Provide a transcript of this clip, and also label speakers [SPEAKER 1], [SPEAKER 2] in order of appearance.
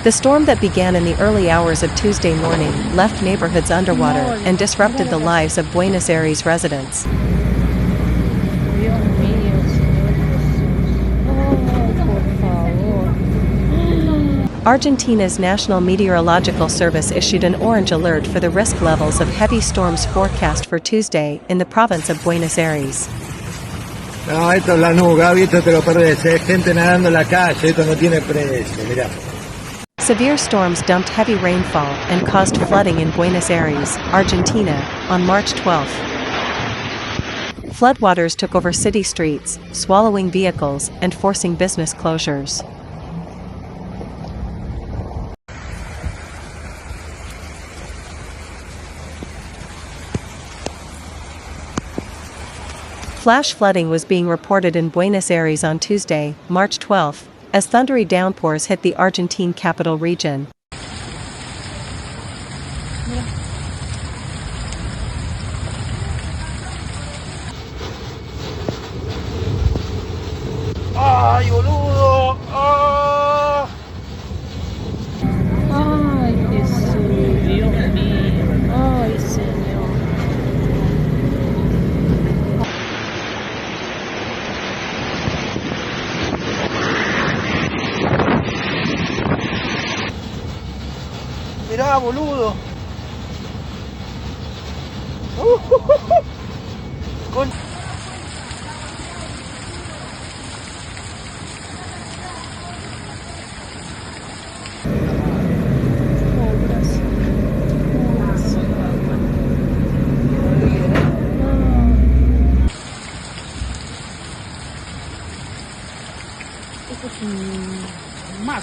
[SPEAKER 1] The storm that began in the early hours of Tuesday morning left neighborhoods underwater and disrupted the lives of Buenos Aires residents. Argentina's National Meteorological Service issued an orange alert for the risk levels of heavy storms forecast for Tuesday in the province of Buenos Aires.
[SPEAKER 2] No, esto es la nuga, esto te lo perdés, gente nadando en la calle, esto no tiene precio, mirá.
[SPEAKER 1] Severe storms dumped heavy rainfall and caused flooding in Buenos Aires, Argentina, on March 12. Floodwaters took over city streets, swallowing vehicles and forcing business closures. Flash flooding was being reported in Buenos Aires on Tuesday, March 12, as thundery downpours hit the Argentine capital region.
[SPEAKER 2] ¡Ay, boludo! ¡Ah!
[SPEAKER 3] Ay, Jesús, Dios mío. Ay, Señor.
[SPEAKER 2] Mirá, boludo. Con...
[SPEAKER 3] Esto es un mar.